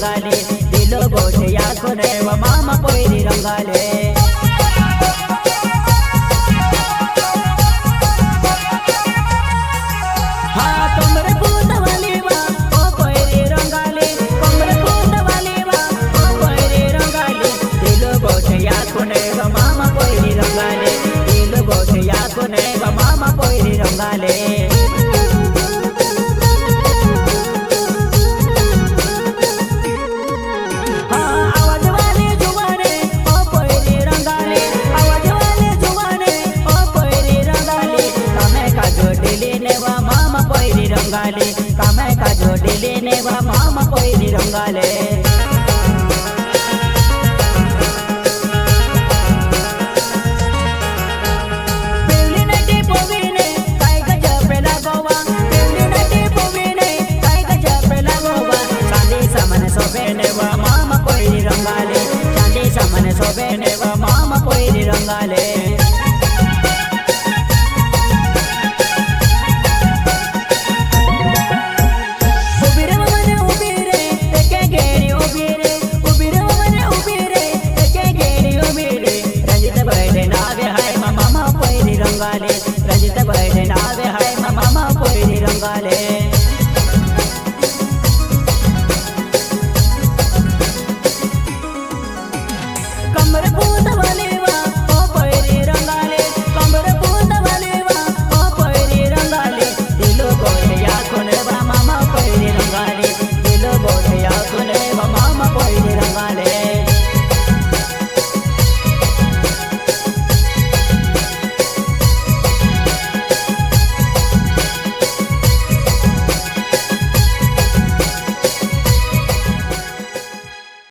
रंगाले दिलो गोठे या कोने व मामा पोयरी रंगाले हाँ कमरे पूर्ण वाली वा ओ पोयरी रंगाले कमरे पूर्ण वाली वा ओ पोयरी रंगाले दिलो गोठे या कोने व मामा पोयरी रंगाले दिलो गोठे या कोने व मामा पोयरी रंगाले रंगाले कामे का जोड़ी लेने वा मामा पोयरी रंगाले पेली नटी पोवीने काय गजब लागोवा पेली नटी पोवीने काय गजब लागोवा चांदी सामने सोबेने वा मामा पोयरी रंगाले चांदी सामने सोबेने वा मामा पोयरी रंगाले रंजित बड़े नावे हाय मामा पोयरी रंगाले।